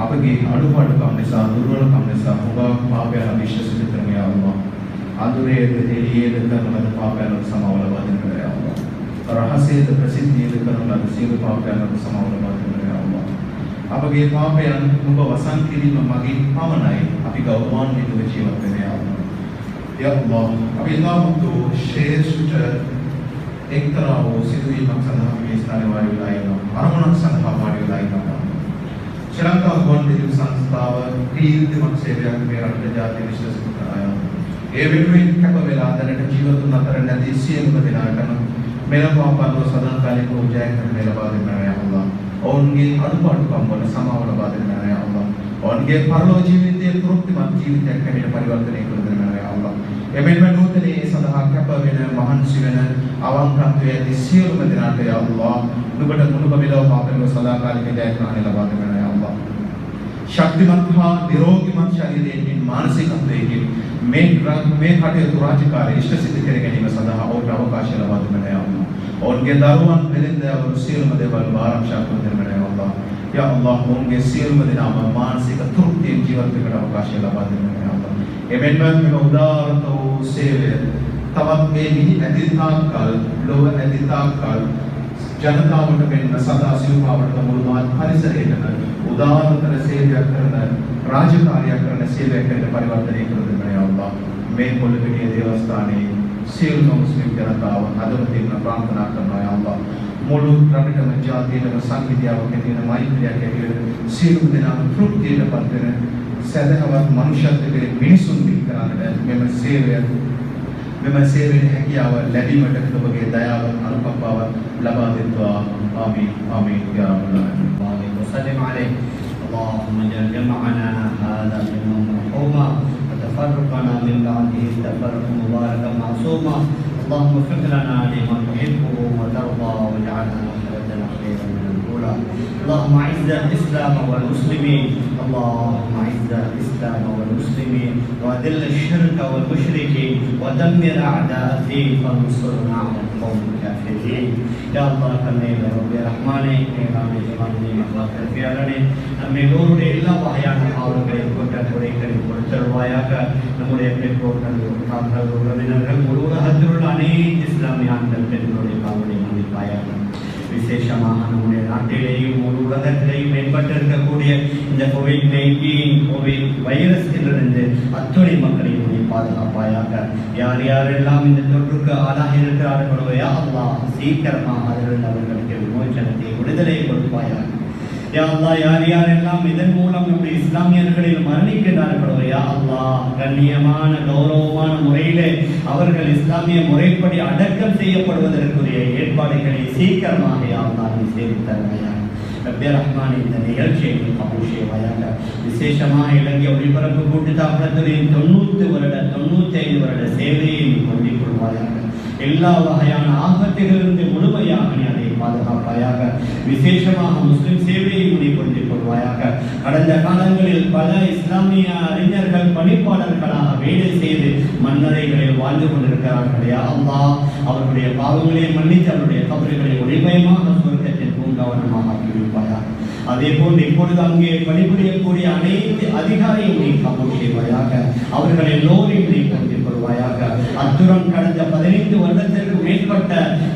අපගේ අඩුපාඩුකම් නිසා දුර්වලකම් නිසා හුඟක් පාපයන් අපි විශ්වසිත කරන යා අල්ලාහ් අඳුරේද එළියේද කරන ලද පාපයන් සමාව ලබා දෙන්න යා අල්ලාහ් රහසේද ප්‍රසිද්ධියේද කරන ලද සියලු පාපයන් සමාව ලබා දෙන්න යා අල්ලාහ් අපගේ පාපයන් නුඹ වසන් කිරීම මගින් පමණයි අපි ගෞරවාන්විතව ජීවත් වෙන්න යා අල්ලාහ් යා අල්ලාහ් අපි නාමතු ශ්‍රේෂ්ඨ එක්තරා වූ සිදුවීමක් සඳහා මේ ස්ථානයේ වාඩි වෙලා ඉන්නවා අරමුණක් සඳහා වාඩි වෙලා ඉන්නවා ශ්‍රී ලංකා ගුවන්විදුලි සංස්ථාව කීර්තිමත් සේවයක් මේ රටේ ජාතික විශ්වසිත කරනවා. ඒ වෙනුවෙන් කැප වෙලා දැනට ජීවතුන් අතර නැති සියලුම දෙනාටම මෙලොවපන්ව සදාකාලිකව ජයග්‍රහණය ලබා දෙන්න යා අල්ලාහ්. ඔවුන්ගේ අඩුපාඩුකම් වල සමාව ලබා දෙන්න යා අල්ලාහ්. ඔවුන්ගේ පරලෝක ජීවිතයේ තෘප්තිමත් ජීවිතයක් හැටියට පරිවර්තනය කර දෙන්න යා අල්ලාහ්. එමෙන්ම නූතනයේ සඳහා කැප වෙන මහන්සි වෙන අවංකත්වයේ ඇති සියලුම දෙනාට යා අල්ලාහ් නුඹට මුළුම මෙලොවපන්ව සදාකාලික ජයග්‍රහණය ලබා දෙන්න යා අල්ලාහ්. ශක්තිමත් හා නිරෝගීමත් ශරීරයෙන් මානසිකත්වයෙන් මේ කටයුතු රාජකාරී ඉෂ්ට සිද්ධ කර ගැනීම සඳහා ඔවුන්ට අවකාශය ලබා දෙන්න යා අල්ලාහ්. ඔවුන්ගේ දරුවන් වෙලෙන්දවරු සියලුම දේවල් ආරක්ෂා කර දෙන්න යා අල්ලාහ්. යා අල්ලාහ් ඔවුන්ගේ සියලුම දෙනාම මානසික තෘප්තියෙන් ජීවත් වෙන්න අවකාශය ලබා දෙන්න යා අල්ලාහ්. එමෙන්ම මේ උදාාරත වූ සේවය තවත් මේ නිහි ඇතිතාකල් ලොව ඇතිතාකල් ජනතාවට වෙන්න සදා සිව්පාවට මුළු මාත් පරිසරයටම උදාාරතර සේවයක් කරන රාජකාරියක් කරන සේවයක් කරන පරිවර්තනය කර දෙන්න යා අල්ලාහ්. මේ පොළොවේ දේවස්ථානයේ සියලුම මුස්ලිම් ජනතාව අදවතින් ප්‍රාර්ථනා කරනවා යා අල්ලාහ්. මුළු රටේම ජාතියේම සංවිධානයක් ඇතිවෙන මෛත්‍රියක් ඇතිවෙන සියලුම දෙනාම තෘප්තියටපත් වෙන සදහවත් මනුෂ්‍යත්වයේ මිනිසුන් දික්කරන්නට මෙම සේවයේ හැකියාව ලැබීමට ඔබගේ දයාව අනුකම්පාව ලබා දෙත්වා ආමීන් ආමීන් යා රබ්බල් وسلم عليه اللهم اجعل جمعنا هذا جمعا مرحوما وتفرقنا من بعده تفرقا مباركا معصوما اللهم اغفر لنا لما تحبه وترضى واجعلنا خيرا خيرا من الاولى اللهم اعز الاسلام والمسلمين اللهم اعز الاسلام والمسلمين واذل الشرك والمشركين ودمر اعداء الدين وانصرنا على القوم الكافرين يا الله كريم يا رب رحمانه كريم جمالني مخلوق فيالني நம்மளுடைய எல்லா வகையான பாவங்களையும் குற்றங்களையும் பொறுத்தருள்வாயாக. நம்முடைய பெற்றோர்கள் தாங்கள் உறவினர்கள் முழு உலகத்தில் உள்ள அனைத்து இஸ்லாமிய ஆண்கள் பெண்களுடைய பாவங்களை மன்னிப்பாயாக. விசேஷமாக நம்முடைய நாட்டிலேயும் முழு உலகத்திலேயும் மேம்பட்டிருக்கக்கூடிய இந்த கோவிட் வைரஸிலிருந்து அத்துணை மக்களையும் நீ பாதுகாப்பாயாக. யார் யாரெல்லாம் இந்த தொற்றுக்கு ஆளாகி இருக்கிறார்களோ யா அல்லாஹ் சீக்கிரமாக அதிலிருந்து அவர்களுக்கு விமோசனத்தை விடுதலை கொடுப்பாயாக. யா அல்லாஹ் யார் யாரெல்லாம் இதன் மூலம் நம்முடைய இஸ்லாமியர்களில் மரணிக்கிறார்களோ யா அல்லாஹ் கண்ணியமான கௌரவமான முறையிலே அவர்கள் இஸ்லாமிய முறைப்படி அடக்கம் செய்யப்படுவதற்குரிய ஏற்பாடுகளை சீக்கிரமாக யா அல்லாஹ் நீ செய்து தருவாயாக. ரப்பே ரஹ்மான் இந்த நிகழ்ச்சியை கபூல் செய்வாயாக. விசேஷமாக இலங்கை ஒளிபரப்பு கூட்டுத்தாபனத்துறையின் 95 வருட சேவையை நீ கொண்டிக் கொள்வாயாக. எல்லா வகையான ஆபத்துகளிலிருந்து முழுமையாக நீ அதை பாதுகாப்பாயாக. விசேஷமாக முஸ்லிம் சேவையை நீ கொண்டிக் கொள்வாயாக. கடந்த காலங்களில் பல இஸ்லாமிய அறிஞர்கள் பணிப்பாளர்களாக வேலை செய்து மன்னரைகளில் வாழ்ந்து கொண்டிருக்கிறார்கள் யா அல்லாஹ் அவர்களுடைய பாவங்களை மன்னித்து அவருடைய கபறுகளை ஒளிமயமாக சொர்க்கத்தின் பூங்காவனமாக ஆக்கிவிப்பாயாக. அதே போன்று இப்பொழுது அங்கே பணிபுரியக்கூடிய அனைத்து அதிகாரியும் நீ கபூல் செய்வாயாக. அவர்கள் எல்லோரையும் நீ கொண்டிக் கொள்வாயாக. அத்துடன் கடந்த 15 வருடத்திற்கு மேற்பட்ட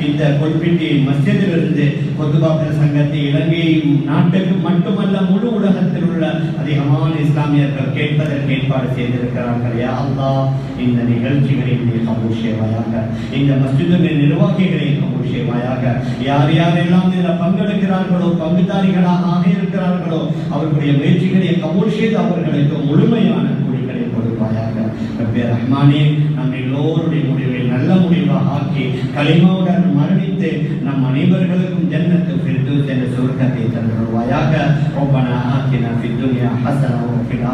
இந்த கொல்பிட்டி மஸ்ஜிதிலிருந்து பொதுவாக்கர் சங்கத்தை இலங்கை நாட்டுக்கு மட்டுமல்ல முழு உலகத்தில் உள்ள அதிகமான இஸ்லாமியர்கள் கேட்பதற்கு ஏற்பாடு செய்திருக்கிறார்கள் யா அல்லாஹ் இந்த நிகழ்ச்சிகளை நீ கபூல் செய்வாயாக. இந்த மஸ்ஜிதின் நிர்வாகிகளை கபூல் செய்வாயாக. யார் யாரெல்லாம் இதில் பங்கெடுக்கிறார்களோ பங்குதாரிகளாக இருக்கிறார்களோ அவர்களுடைய முயற்சிகளை கபூல் செய்து அவர்களுக்கு முழுமையான கூலிகளை கொடுப்பாயாக. ரப்பே ரஹ்மானே நம் எல்லோருடைய முடிவை நல்ல முடிவாக ஆக்கி கலிமாவுடன் மரணித்து நம் அனைவர்களுக்கும் ஜன்னத்து ஃபிர்தௌஸ் என்ற சொர்க்கத்தை தருவாயாக. ரப்பனா ஆத்தினா ஃபித் துன்யா ஹஸனா வ ஃபில்